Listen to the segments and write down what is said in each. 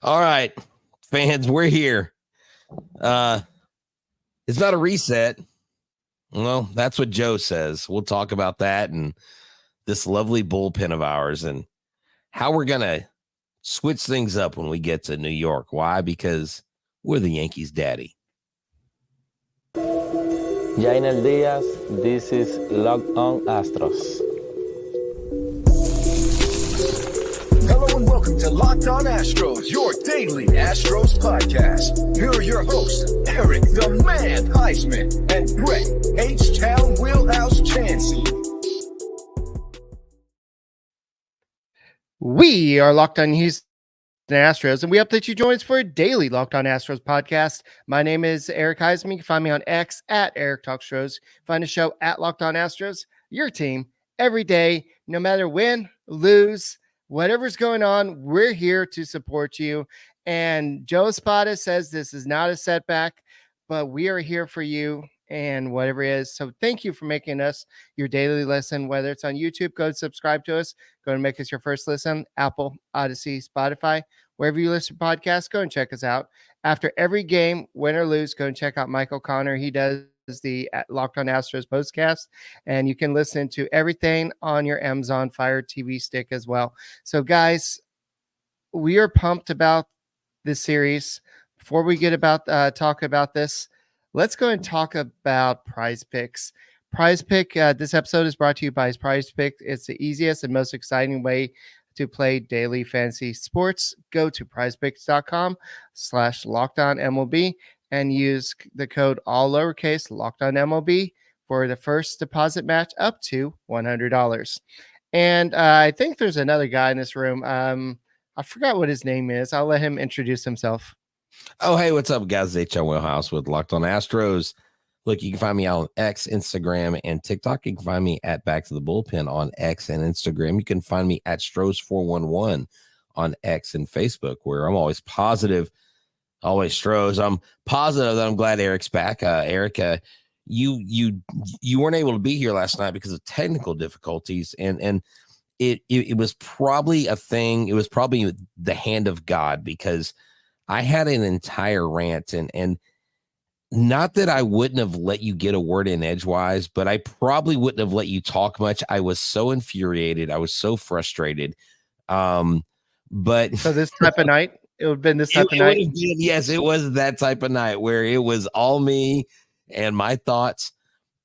All right, fans, we're here. It's not a reset. Well, that's what Joe says. We'll talk about that and this lovely bullpen of ours and how we're going to switch things up when we get to New York. Why? Because we're the Yankees' daddy. Yainer Diaz, this is Locked On Astros. Hello and welcome to Locked On Astros, your daily Astros podcast. Here are your hosts, Eric the Man Huysman and Brett H-Town Wheelhouse Chancey. We are Locked On Houston Astros, and we update you join us for a daily Locked On Astros podcast. My name is Eric Huysman. You can find me on X at Eric Talks Astros. Find the show at Locked On Astros. Your team every day, no matter win, lose, whatever's going on, we're here to support you. And Joe Espada says this is not a setback, but we are here for you and whatever it is. So thank you for making us your daily listen, whether it's on YouTube, go subscribe to us, go and make us your first listen, Apple, Odyssey, Spotify, wherever you listen to podcasts, go and check us out. After every game, win or lose, go and check out Michael Connor. He does the Locked On Astros postcast, and you can listen to everything on your Amazon Fire TV stick as well. So guys, we are pumped about this series. Before we get about talk about this, let's go and talk about Prize Picks. Prize Pick, this episode is brought to you by Prize Pick. It's the easiest and most exciting way to play daily fantasy sports. Go to prizepicks.com/LockedOnMLB and use the code all lowercase LockedOnMLB for the first deposit match up to $100. And I think there's another guy in this room. I forgot what his name is. I'll let him introduce himself. Oh, hey, what's up, guys? It's H.O. Wheelhouse with Locked On Astros. Look, you can find me on X, Instagram, and TikTok. You can find me at Back to the Bullpen on X and Instagram. You can find me at Stros411 on X and Facebook, where I'm always positive, always Stros. I'm positive that I'm glad Eric's back. Eric, you weren't able to be here last night because of technical difficulties, and it was probably a thing. It was probably the hand of God, because I had an entire rant, and not that I wouldn't have let you get a word in edgewise, but I probably wouldn't have let you talk much. I was so infuriated. I was so frustrated. But so this type of night, it would have been this type of night. Yes, it was that type of night where it was all me and my thoughts.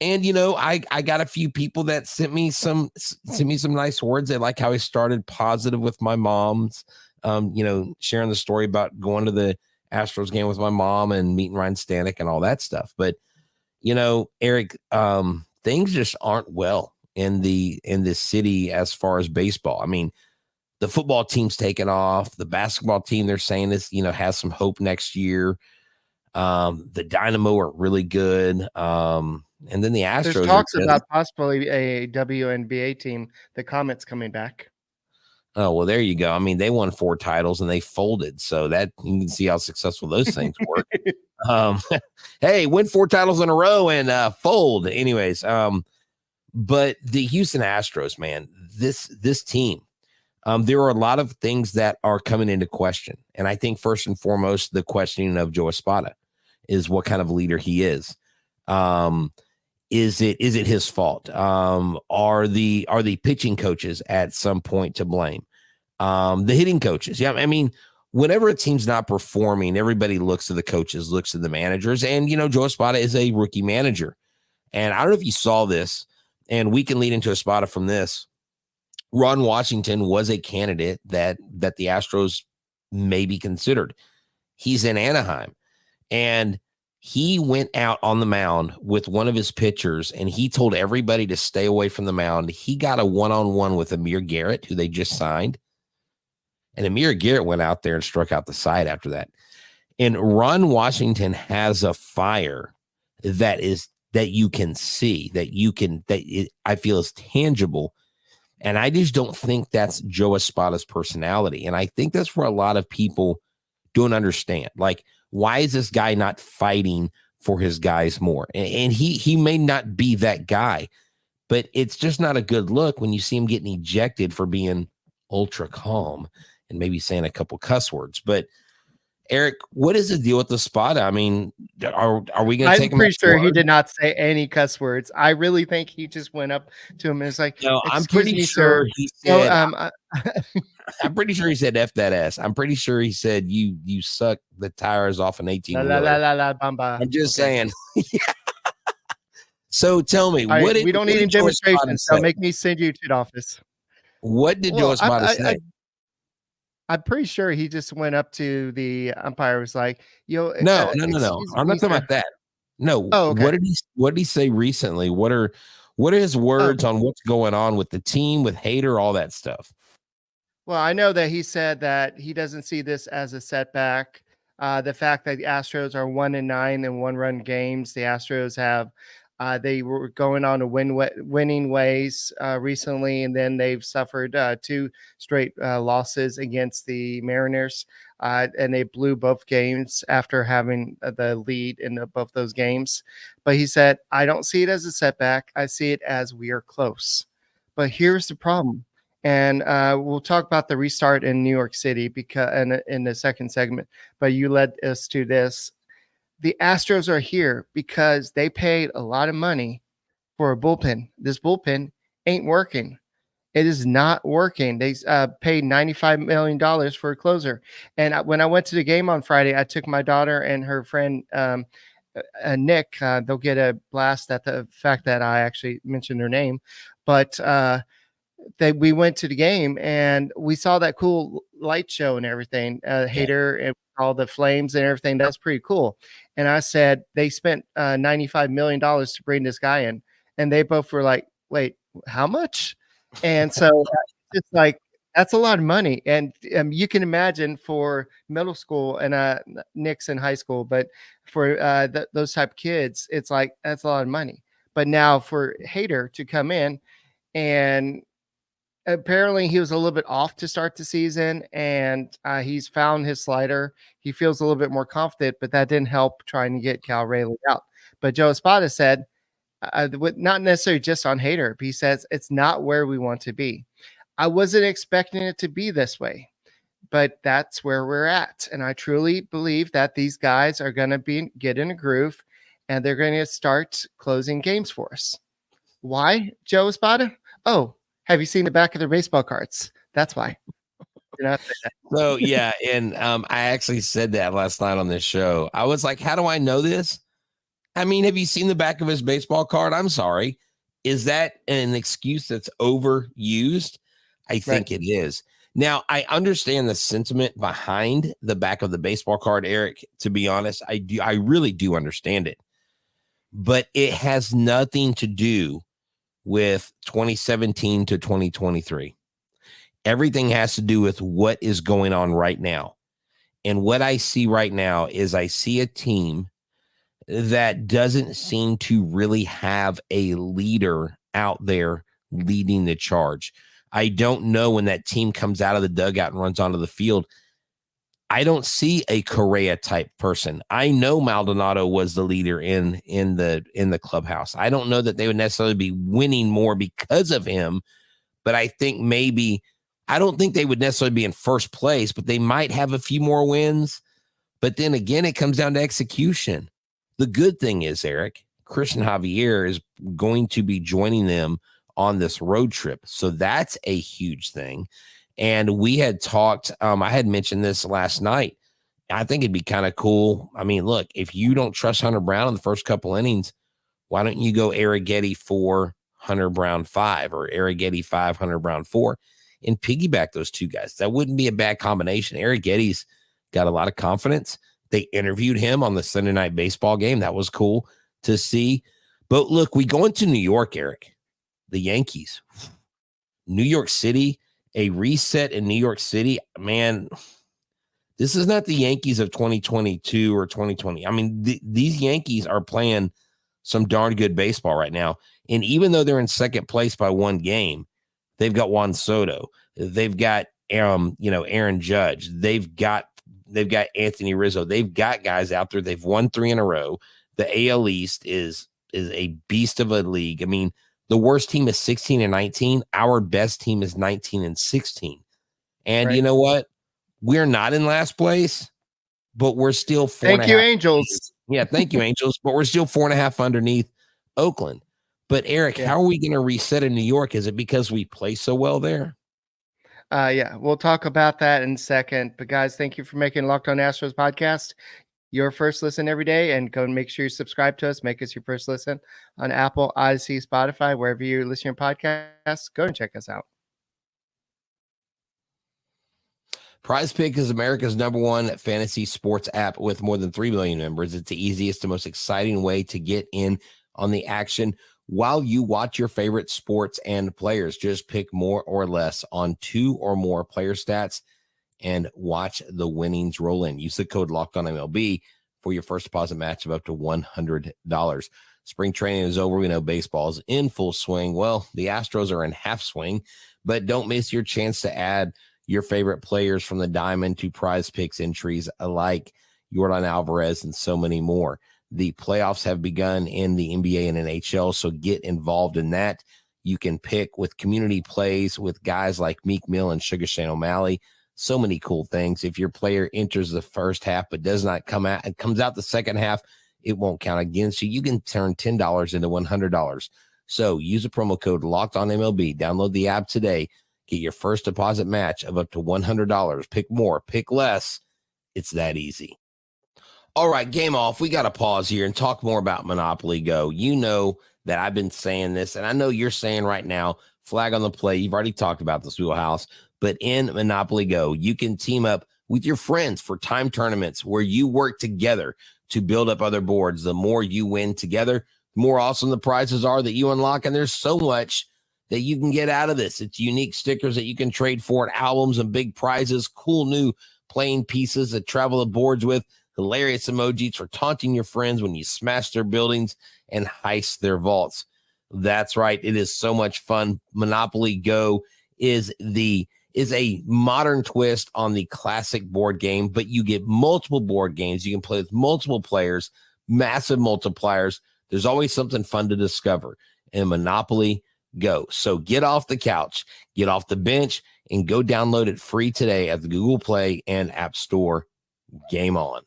And, you know, I got a few people that sent me some nice words. They like how I started positive with my mom's, sharing the story about going to the Astros game with my mom and meeting Ryan Stanek and all that stuff. But, you know, Eric, things just aren't well in this city as far as baseball. I mean, the football team's taken off. The basketball team, they're saying is, has some hope next year. The Dynamo are really good. And then the Astros. There's talks about possibly a WNBA team. The Comets coming back. Oh, well, there you go. I mean, they won 4 titles and they folded. So that you can see how successful those things work. Hey, win 4 titles in a row and fold. Anyways, but the Houston Astros, man, this team, there are a lot of things that are coming into question. And I think first and foremost, the questioning of Joe Espada is what kind of leader he is. Is it his fault? Are the pitching coaches at some point to blame? The hitting coaches. Yeah. I mean, whenever a team's not performing, everybody looks to the coaches, looks to the managers. And, Joe Espada is a rookie manager. And I don't know if you saw this, and we can lead into Espada from this. Ron Washington was a candidate that the Astros maybe considered. He's in Anaheim. And he went out on the mound with one of his pitchers, and he told everybody to stay away from the mound. He got a one-on-one with Amir Garrett, who they just signed. And Amir Garrett went out there and struck out the side after that. And Ron Washington has a fire that you can see, I feel is tangible. And I just don't think that's Joe Espada's personality. And I think that's where a lot of people don't understand. Like, why is this guy not fighting for his guys more? And he may not be that guy, but it's just not a good look when you see him getting ejected for being ultra calm and maybe saying a couple cuss words. But Eric, what is the deal with the Espada? I mean, are we going to take him? I'm pretty sure he did not say any cuss words. I really think he just went up to him and was like, No, I'm "Excuse pretty me, sure sir." he said. I'm pretty sure he said "F that ass." I'm pretty sure he said you suck the tires off an 18 la wheeler. la la la bamba. I'm just saying. So tell me, we don't need any demonstrations. So make me send you to the office. What did Joe Espada say? I'm pretty sure he just went up to the umpire, was like, "Yo, no. I'm not talking about that. No. Oh, okay. What did he say recently? What are his words on what's going on with the team, with Hader, all that stuff? Well, I know that he said that he doesn't see this as a setback. The fact that the Astros are 1-9 in one-run games, the Astros have they were going on a winning ways recently, and then they've suffered 2 straight losses against the Mariners, and they blew both games after having the lead in both those games. But he said, "I don't see it as a setback. I see it as we are close." But here's the problem. And we'll talk about the restart in New York City because in the second segment. But you led us to this. The Astros are here because they paid a lot of money for a bullpen. This bullpen ain't working. It is not working. They paid $95 million for a closer. And when I went to the game on Friday, I took my daughter and her friend Nick. They'll get a blast at the fact that I actually mentioned her name. But we went to the game and we saw that cool light show and everything, Hader and all the flames and everything. That's pretty cool. And I said, they spent $95 million to bring this guy in. And they both were like, wait, how much? And so it's like, that's a lot of money. And you can imagine for middle school and Nick's in high school, but for those type of kids, it's like, that's a lot of money. But now for Hader to come in, and apparently he was a little bit off to start the season, and he's found his slider. He feels a little bit more confident, but that didn't help trying to get Cal Rayleigh out. But Joe Espada said, not necessarily just on Hader, but he says it's not where we want to be. I wasn't expecting it to be this way, but that's where we're at. And I truly believe that these guys are going to get in a groove, and they're going to start closing games for us. Why, Joe Espada? Oh, have you seen the back of their baseball cards? That's why. So, yeah. And I actually said that last night on this show. I was like, how do I know this? I mean, have you seen the back of his baseball card? I'm sorry. Is that an excuse that's overused? I think it is. Now, I understand the sentiment behind the back of the baseball card, Eric. To be honest, I really do understand it. But it has nothing to do with 2017 to 2023. Everything has to do with what is going on right now. And what I see right now is I see a team that doesn't seem to really have a leader out there leading the charge. I don't know when that team comes out of the dugout and runs onto the field. I don't see a Correa type person. I know Maldonado was the leader in the clubhouse. I don't know that they would necessarily be winning more because of him, but I think I don't think they would necessarily be in first place, but they might have a few more wins. But then again, it comes down to execution. The good thing is, Eric, Christian Javier is going to be joining them on this road trip. So that's a huge thing. And we had talked, I had mentioned this last night. I think it'd be kind of cool. I mean, look, if you don't trust Hunter Brown in the first couple innings, why don't you go Arrighetti 4, Hunter Brown 5, or Arrighetti 5, Hunter Brown 4, and piggyback those two guys? That wouldn't be a bad combination. Arrighetti's got a lot of confidence. They interviewed him on the Sunday Night Baseball game. That was cool to see. But look, we go into New York, Eric, the Yankees, New York City. A reset in New York City, man, this is not the Yankees of 2022 or 2020. I mean, these Yankees are playing some darn good baseball right now. And even though they're in second place by one game, they've got Juan Soto. They've got, Aaron Judge. They've got Anthony Rizzo. They've got guys out there. They've won 3 in a row. The AL East is a beast of a league. I mean, the worst team is 16-19. Our best team is 19-16. And You know what? We're not in last place, but we're still four. Thank you, Angels. Yeah, thank you, Angels. But we're still 4.5 underneath Oakland. But Eric, how are we going to reset in New York? Is it because we play so well there? Yeah, we'll talk about that in a second. But guys, thank you for making Locked On Astros podcast your first listen every day, and go and make sure you subscribe to us. Make us your first listen on Apple, Odyssey, Spotify, wherever you listen to your podcasts. Go and check us out. Prize Pick is America's #1 fantasy sports app with more than 3 million members. It's the easiest and most exciting way to get in on the action while you watch your favorite sports and players. Just pick more or less on 2 or more player stats and watch the winnings roll in. Use the code LOCKEDONMLB for your first deposit match of up to $100. Spring training is over. We know baseball's in full swing. Well, the Astros are in half swing, but don't miss your chance to add your favorite players from the diamond to Prize Picks entries like Yordan Alvarez and so many more. The playoffs have begun in the NBA and NHL, so get involved in that. You can pick with community plays with guys like Meek Mill and Sugar Shane O'Malley. So many cool things. If your player enters the first half but does not come out and comes out the second half, it won't count against you. You can turn $10 into $100. So use the promo code LOCKEDONMLB. Download the app today. Get your first deposit match of up to $100. Pick more, pick less. It's that easy. All right, game off. We got to pause here and talk more about Monopoly Go. You know that I've been saying this, and I know you're saying right now, flag on the play. You've already talked about this, Wheelhouse. But in Monopoly Go, you can team up with your friends for time tournaments where you work together to build up other boards. The more you win together, the more awesome the prizes are that you unlock. And there's so much that you can get out of this. It's unique stickers that you can trade for, and albums and big prizes, cool new playing pieces that travel the boards with, hilarious emojis for taunting your friends when you smash their buildings and heist their vaults. That's right. It is so much fun. Monopoly Go is a modern twist on the classic board game, but you get multiple board games. You can play with multiple players, massive multipliers. There's always something fun to discover in Monopoly Go. So get off the couch, get off the bench, and go download it free today at the Google Play and App Store. Game on.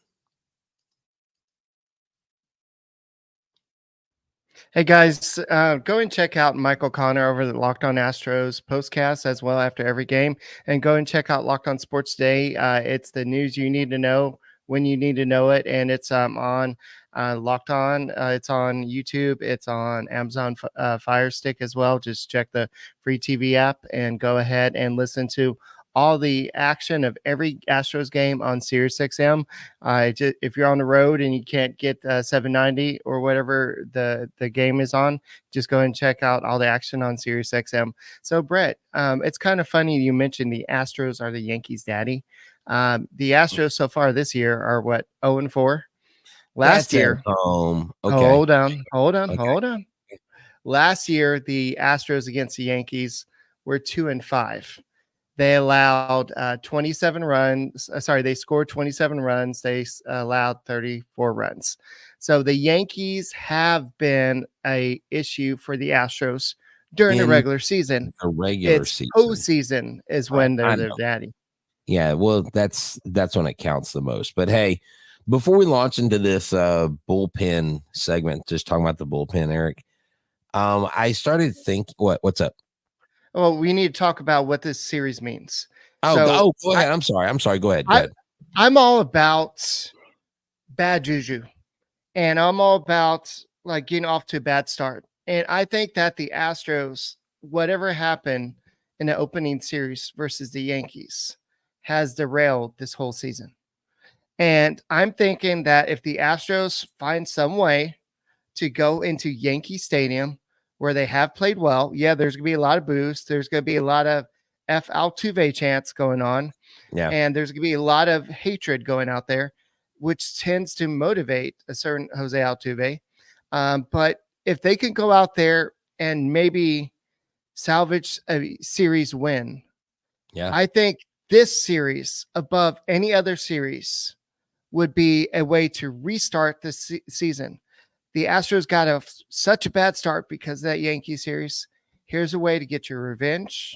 Hey guys, go and check out Michael Connor over the Locked On Astros postcast as well after every game, and go and check out Locked On Sports Today. It's the news you need to know when you need to know it, and it's on Locked On. It's on YouTube. It's on Amazon Fire Stick as well. Just check the free TV app and go ahead and listen to all the action of every Astros game on SiriusXM. If you're on the road and you can't get 790 or whatever the game is on, just go and check out all the action on SiriusXM. So, Brett, it's kind of funny you mentioned the Astros are the Yankees' daddy. The Astros so far this year are what, 0-4? Last year, okay. Hold on. Last year, the Astros against the Yankees were 2-5. They allowed 27 runs. They scored 27 runs. They allowed 34 runs. So the Yankees have been a issue for the Astros during the regular season. Season. Postseason is when they're their daddy. Yeah, well, that's when it counts the most. But hey, before we launch into this bullpen segment, just talking about the bullpen, Eric, I started thinking, what's up? Well, we need to talk about what this series means. Go ahead. I'm sorry. Go ahead. I'm all about bad juju, and I'm all about like getting off to a bad start. And I think that the Astros, whatever happened in the opening series versus the Yankees, has derailed this whole season. And I'm thinking that if the Astros find some way to go into Yankee Stadium, where they have played well, there's going to be a lot of boos. There's going to be a lot of F. Altuve chants going on. Yeah. And there's going to be a lot of hatred going out there, which tends to motivate a certain Jose Altuve. But if they can go out there and maybe salvage a series win, I think this series above any other series would be a way to restart this season. The Astros got such a bad start because of that Yankee series. Here's a way to get your revenge,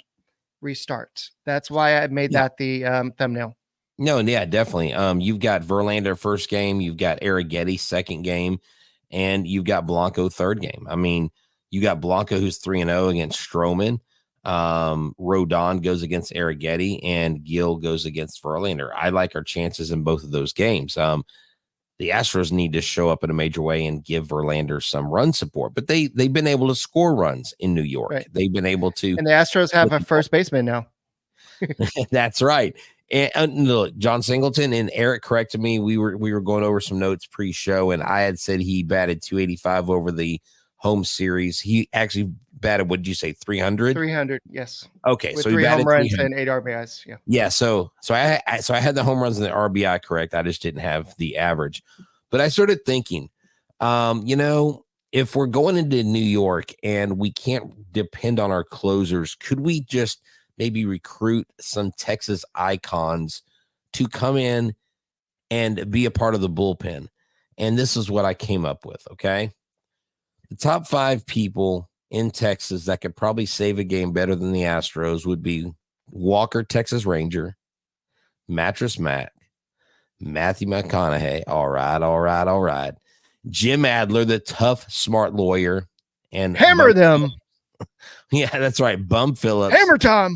restart. That's why I made that the thumbnail. No, yeah, definitely. You've got Verlander first game, you've got Arrighetti second game, and you've got Blanco third game. I mean, you got Blanco who's 3-0 against Stroman. Rodon goes against Arrighetti, and Gill goes against Verlander. I like our chances in both of those games. The Astros need to show up in a major way and give Verlander some run support, but they've been able to score runs in New York. Right. They've been able to, and the Astros have a first baseman now. That's right. And look, John Singleton and Eric corrected me. We were going over some notes pre-show, and I had said he batted 285 over the home series. He actually batted, what did you say, 300? 300, yes. Okay, With so he 3 batted home runs 300. and 8 RBIs. Yeah. Yeah, so I had the home runs and the RBI correct. I just didn't have the average. But I started thinking, if we're going into New York and we can't depend on our closers, could we just maybe recruit some Texas icons to come in and be a part of the bullpen? And this is what I came up with, okay? The top 5 people in Texas that could probably save a game better than the Astros would be Walker, Texas Ranger, Mattress Mac, Matthew McConaughey. All right. Jim Adler, the tough, smart lawyer, and Hammer them. Yeah, that's right. Bum Phillips. Hammer time.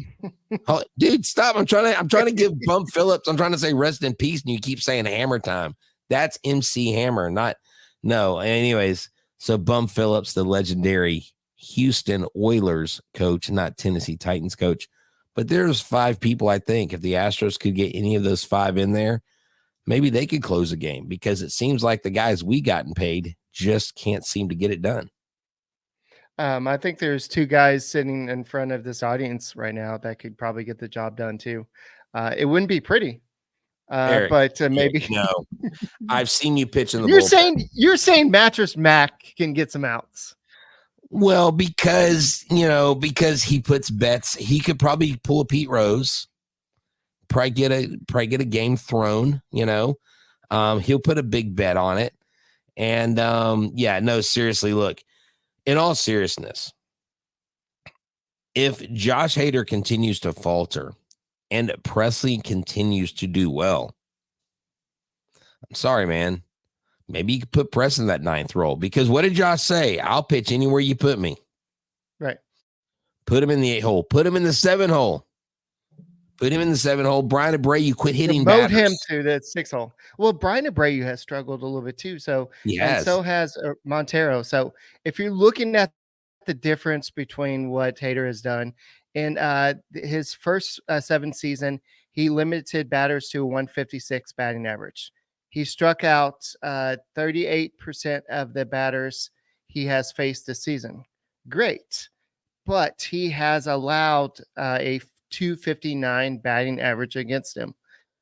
Oh, dude, stop. I'm trying to give Bum Phillips. I'm trying to say rest in peace, and you keep saying Hammer time. That's MC Hammer, no. Anyways, so Bum Phillips, the legendary Houston Oilers coach, not Tennessee Titans coach. But there's 5 people, I think, if the Astros could get any of those 5 in there, maybe they could close a game, because it seems like the guys we gotten paid just can't seem to get it done. I think there's 2 guys sitting in front of this audience right now that could probably get the job done too. It wouldn't be pretty, Eric, but maybe. No, I've seen you pitch in the bullpen. You're saying Mattress Mac can get some outs. Well, because he puts bets. He could probably pull a Pete Rose, probably get a game thrown. He'll put a big bet on it, and no, seriously, look. In all seriousness, if Josh Hader continues to falter and Presley continues to do well, I'm sorry, man. Maybe you could put Presley in that 9th role, because what did Josh say? I'll pitch anywhere you put me. Right. Put him in the 8 hole. Put him in the 7 hole. Put him in the 7 hole. Brian Abreu, quit hitting batters. batters. Him to the 6 hole. Well, Brian Abreu has struggled a little bit too. And so has Montero. So if you're looking at the difference between what Hader has done in his first 7 season, he limited batters to a 156 batting average. He struck out 38% of the batters he has faced this season. Great. But he has allowed a 259 batting average against him.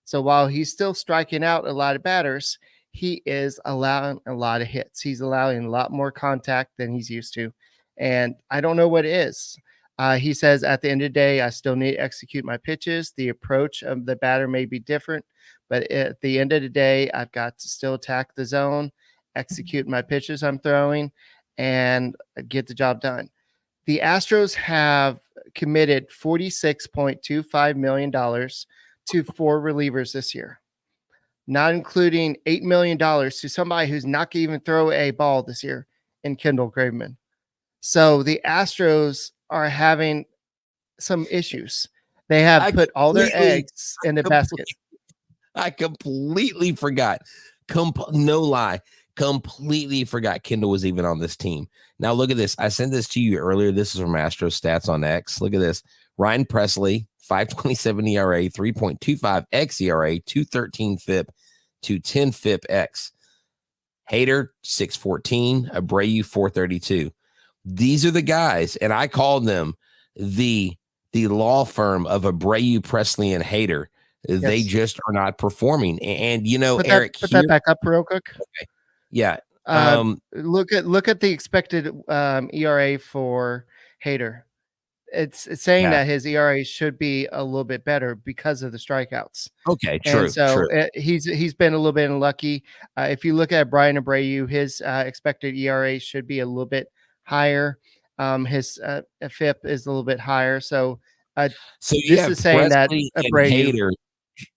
So while he's still striking out a lot of batters, he is allowing a lot of hits. He's allowing a lot more contact than he's used to. And I don't know what it is. He says, at the end of the day, I still need to execute my pitches. The approach of the batter may be different, but at the end of the day, I've got to still attack the zone, execute my pitches I'm throwing, and get the job done. The Astros have committed $46.25 million to 4 relievers this year, not including $8 million to somebody who's not going to even throw a ball this year in Kendall Graveman. So the Astros are having some issues. They have put all their eggs in the basket. I completely forgot. No lie. Completely forgot Kendall was even on this team. Now look at this. I sent this to you earlier. This is from Astros Stats on X. Look at this. Ryan Presley, 5.27 ERA, 3.25 xERA, 2.13 FIP, 2.10 FIP X. Hader, 6.14, Abreu, 4.32. These are the guys, and I called them the law firm of Abreu, Presley, and Hader. Yes. They just are not performing. And Eric, put that back up real quick. Okay. Yeah. Look at the expected ERA for Hader. It's saying that his ERA should be a little bit better because of the strikeouts. Okay, true. And so true. He's been a little bit unlucky. If you look at Brian Abreu, his expected ERA should be a little bit higher. His FIP is a little bit higher. So this is saying that Abreu.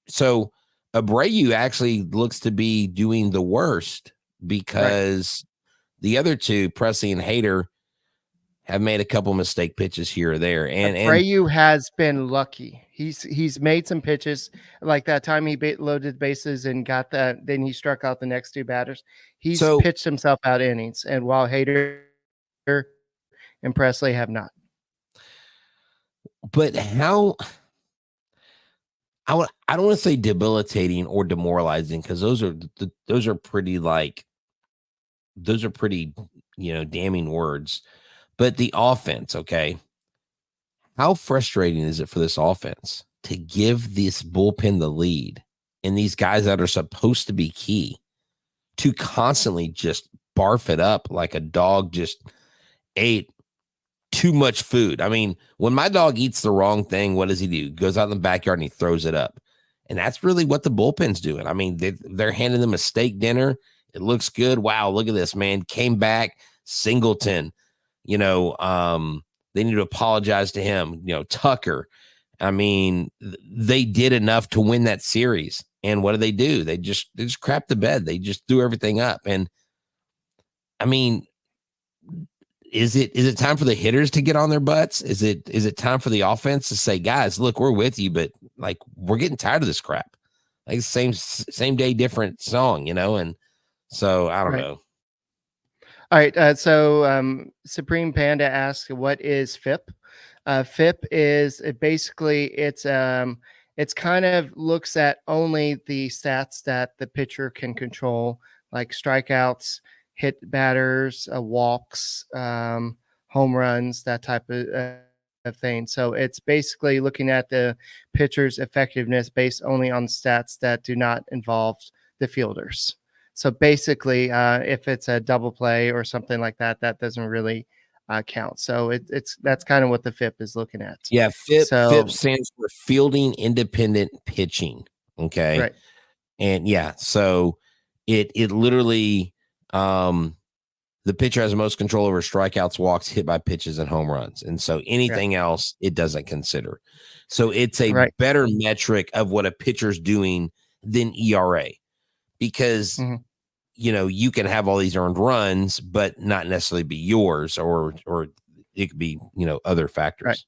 So Abreu actually looks to be doing the worst because the other two, Presley and Hader, have made a couple mistake pitches here or there. And Abreu has been lucky. He's made some pitches like that time he loaded bases and got that. Then he struck out the next two batters. He's so, pitched himself out innings, and while Hader and Presley have not. but how? I don't want to say debilitating or demoralizing because those are pretty damning words. But the offense, okay. How frustrating is it for this offense to give this bullpen the lead and these guys that are supposed to be key to constantly just barf it up like a dog just ate too much food? I mean, when my dog eats the wrong thing, what does he do? He goes out in the backyard and he throws it up. And that's really what the bullpen's doing. I mean, they're handing them a steak dinner. It looks good. Wow, look at this, man. Came back, Singleton. They need to apologize to him. Tucker. I mean, they did enough to win that series. And what do? They just crapped the bed. They just threw everything up. And I mean, is it time for the hitters to get on their butts? Is it time for the offense to say, guys, look, we're with you, but like we're getting tired of this crap. Like same day, different song, and so I don't know. All right. So Supreme Panda asks, what is FIP? FIP is it's kind of looks at only the stats that the pitcher can control, like strikeouts, hit batters, walks, home runs, that type of thing. So it's basically looking at the pitcher's effectiveness based only on stats that do not involve the fielders. So basically, if it's a double play or something like that, that doesn't really count. So that's kind of what the FIP is looking at. Yeah, FIP stands for fielding independent pitching. Okay, right. And yeah, so it literally the pitcher has the most control over strikeouts, walks, hit by pitches, and home runs. And so anything else it doesn't consider. So it's a better metric of what a pitcher's doing than ERA. Because you can have all these earned runs, but not necessarily be yours, or it could be other factors. Right.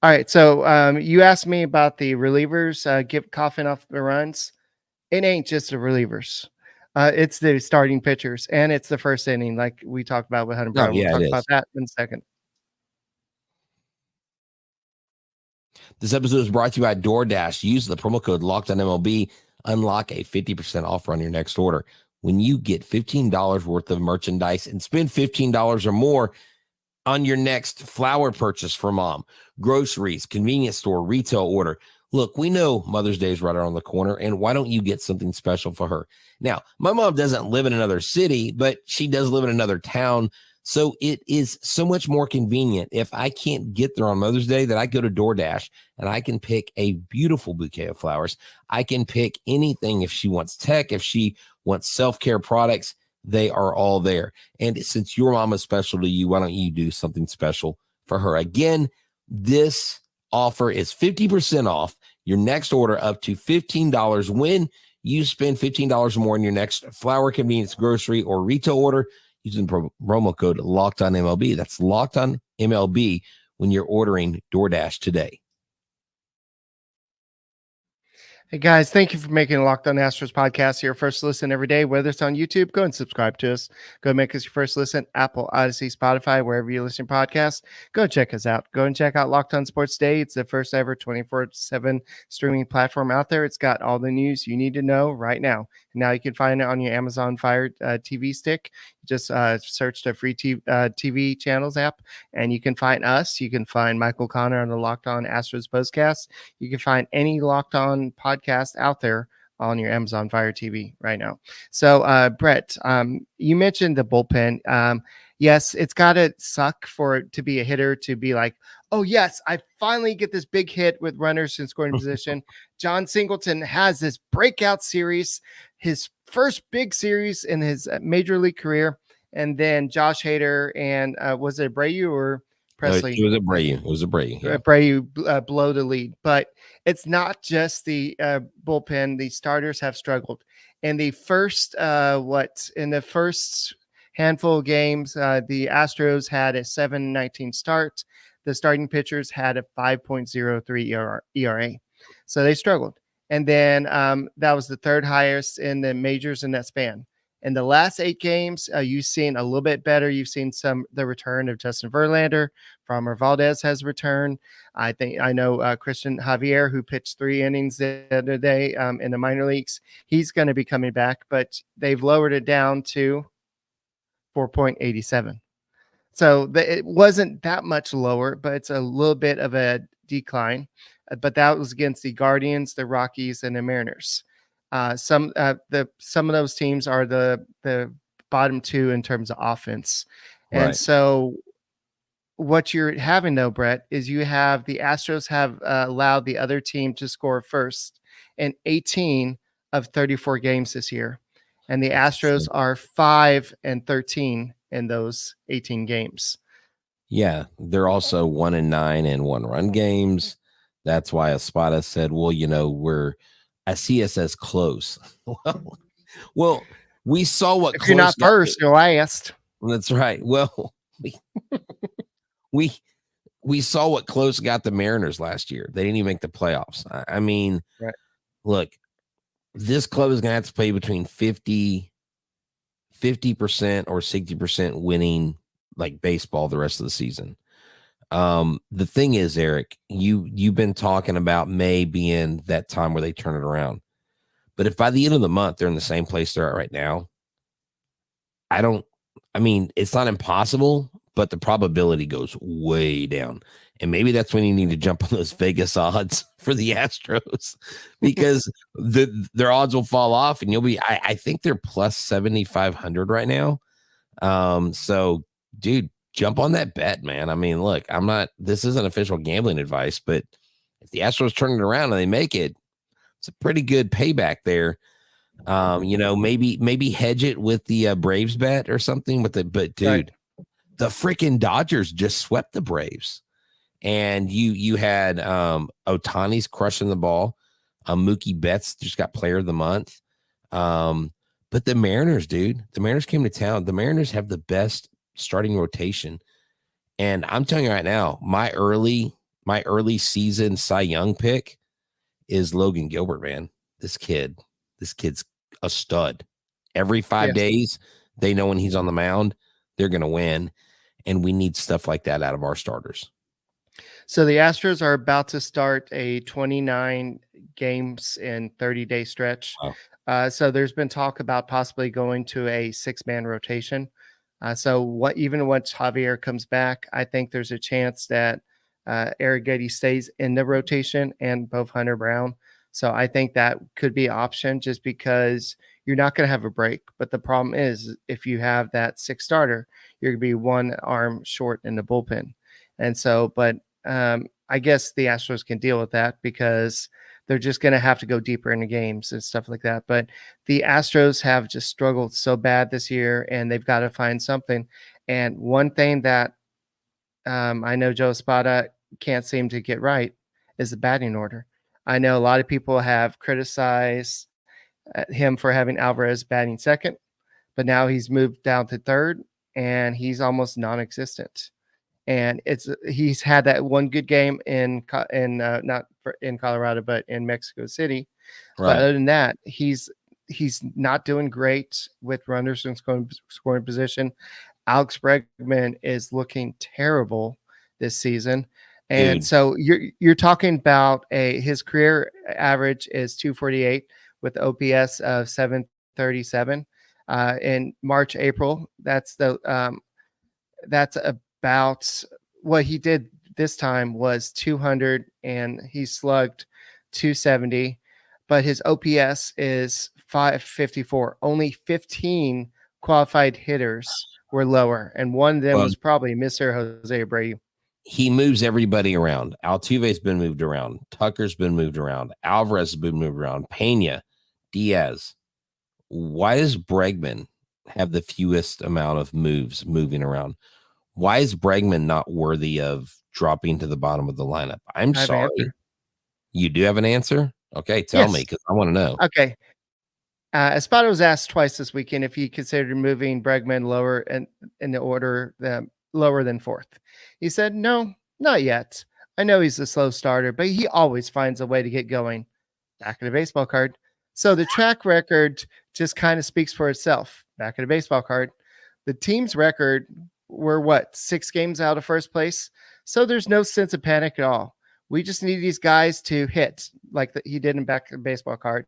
All right. So you asked me about the relievers coughing off the runs. It ain't just the relievers. It's the starting pitchers, and it's the first inning, like we talked about with Hunter Brown. We'll talk about that in a second. This episode is brought to you by DoorDash. Use the promo code LOCKEDONMLB. Unlock a 50% offer on your next order. When you get $15 worth of merchandise and spend $15 or more on your next flower purchase for mom, groceries, convenience store, retail order. Look, we know Mother's Day is right around the corner, and why don't you get something special for her? Now, my mom doesn't live in another city, but she does live in another town. So it is so much more convenient if I can't get there on Mother's Day that I go to DoorDash and I can pick a beautiful bouquet of flowers. I can pick anything if she wants tech, if she wants self-care products, they are all there. And since your mom is special to you, why don't you do something special for her? Again, this offer is 50% off your next order up to $15 when you spend $15 or more in your next flower, convenience, grocery, or retail order using promo code LOCKEDONMLB. That's LOCKEDONMLB when you're ordering DoorDash today. Hey guys, thank you for making a Locked On Astros podcast your first listen every day. Whether it's on YouTube, go and subscribe to us. Go make us your first listen. Apple, Odyssey, Spotify, wherever you listen to podcasts. Go check us out. Go and check out Locked On Sports Day. It's the first ever 24/7 streaming platform out there. It's got all the news you need to know right now. Now you can find it on your Amazon Fire TV stick. Just search the free TV channels app, and you can find us. You can find Michael Connor on the Locked On Astros podcast. You can find any Locked On podcast out there on your Amazon Fire TV right now. So, Brett, you mentioned the bullpen. Yes, it's got to suck for it to be a hitter to be like, oh, yes, I finally get this big hit with runners in scoring position. John Singleton has this breakout series, his first big series in his major league career. And then Josh Hader and was it Abreu or Presley. It was Abreu. It was Abreu. Yeah. Abreu blow the lead, but it's not just the bullpen. The starters have struggled in the first handful of games. The Astros had a 7.19 start. The starting pitchers had a 5.03 ERA, so they struggled. And then that was the third highest in the majors in that span. In the last 8 games, you've seen a little bit better. You've seen the return of Justin Verlander. Framber Valdez has returned. I know Christian Javier, who pitched 3 innings the other day in the minor leagues. He's going to be coming back, but they've lowered it down to 4.87. So it wasn't that much lower, but it's a little bit of a decline. But that was against the Guardians, the Rockies, and the Mariners. Some of those teams are the bottom 2 in terms of offense. And Right. so what you're having though, Brett, is you have the Astros have allowed the other team to score first in 18 of 34 games this year. And the Astros are 5-13 in those 18 games. Yeah. They're also 1-9 in 1-run games. That's why Espada said, well, I see us as close. well, we saw what if you're not first, you're last. That's right. Well, we saw what close got the Mariners last year. They didn't even make the playoffs. I mean, right. Look, this club is going to have to play between 50% or 60% winning like baseball the rest of the season. The thing is, Eric, you've been talking about May being that time where they turn it around. But if by the end of the month they're in the same place they're at right now, it's not impossible, but the probability goes way down. And maybe that's when you need to jump on those Vegas odds for the Astros because their odds will fall off and you'll be, I think they're plus 7,500 right now. So dude, jump on that bet, man. I mean, look, this isn't official gambling advice, but if the Astros turn it around and they make it, it's a pretty good payback there. Maybe hedge it with the Braves bet or something but dude, right. The freaking Dodgers just swept the Braves and you had Ohtani's crushing the ball. Mookie Betts just got player of the month. But the Mariners, dude, the Mariners came to town. The Mariners have the best starting rotation. And I'm telling you right now, my early season Cy Young pick is Logan Gilbert, man. This kid's a stud. Every 5 days, they know when he's on the mound, they're going to win. And we need stuff like that out of our starters. So the Astros are about to start a 29 games in 30-day stretch. Oh. So there's been talk about possibly going to a 6-man rotation. Even once Javier comes back, I think there's a chance that Eric Getty stays in the rotation and both Hunter Brown. So I think that could be an option just because you're not going to have a break. But the problem is if you have that 6th starter, you're going to be one arm short in the bullpen. And so, I guess the Astros can deal with that because they're just going to have to go deeper into games and stuff like that. But the Astros have just struggled so bad this year and they've got to find something. And one thing that I know Joe Espada can't seem to get right is the batting order. I know a lot of people have criticized him for having Alvarez batting 2nd, but now he's moved down to 3rd and he's almost non-existent. And he's had that one good game not in Colorado, but in Mexico City. Right. But other than that, he's not doing great with runners in scoring position. Alex Bregman is looking terrible this season. And dude. So you're talking about his career average is 248 with OPS of 737 in March, April. That's about what he did this time was 200 and he slugged 270, but his OPS is 554. Only 15 qualified hitters were lower, and one of them was probably Mr. Jose Abreu. He moves everybody around. Altuve's been moved around. Tucker's been moved around. Alvarez has been moved around. Pena, Diaz. Why does Bregman have the fewest amount of moves moving around? Why is Bregman not worthy of dropping to the bottom of the lineup? I'm I have an sorry. answer. You do have an answer? Okay, tell me, Yes. because I want to know. Okay. Espada was asked twice this weekend if he considered moving Bregman lower in the order, lower than fourth. He said, no, not yet. I know he's a slow starter, but he always finds a way to get going. Back of the baseball card. So the track record just kind of speaks for itself. Back of the baseball card. The team's record were 6 games out of first place. So there's no sense of panic at all. We just need these guys to hit like he did in back of the baseball card.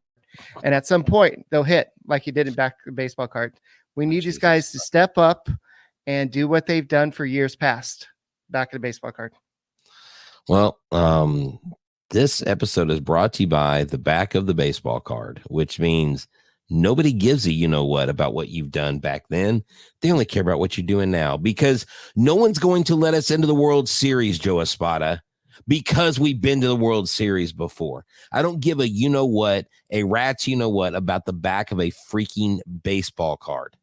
And at some point, they'll hit like he did in back of the baseball card. We need these guys to step up and do what they've done for years past. Back of the baseball card. Well, this episode is brought to you by the back of the baseball card, which means nobody gives a you-know-what about what you've done back then. They only care about what you're doing now, because no one's going to let us into the World Series, Joe Espada, because we've been to the World Series before. I don't give a you-know-what, a rat's you-know-what about the back of a freaking baseball card.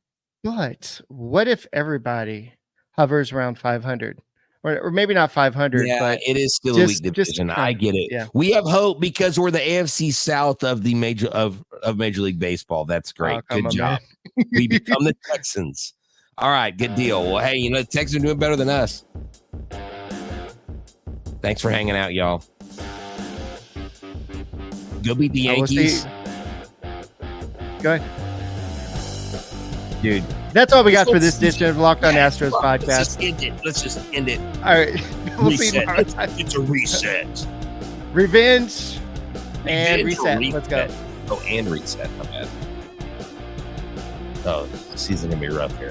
But what if everybody hovers around 500? Or maybe not 500, but it is still a weak division. I get it. Yeah. We have hope because we're the AFC South of the Major League Baseball. That's great. Oh, good job. We become the Texans. All right, good deal. Well, hey, the Texans are doing better than us. Thanks for hanging out, y'all. Go beat the Yankees. Go ahead. Dude. That's all we got for this edition of Locked On Astros podcast. Let's just end it. All right. We'll see you tomorrow. It's a reset. Revenge and reset. Let's go. Oh, and reset. My bad. Oh, the season's going to be rough here.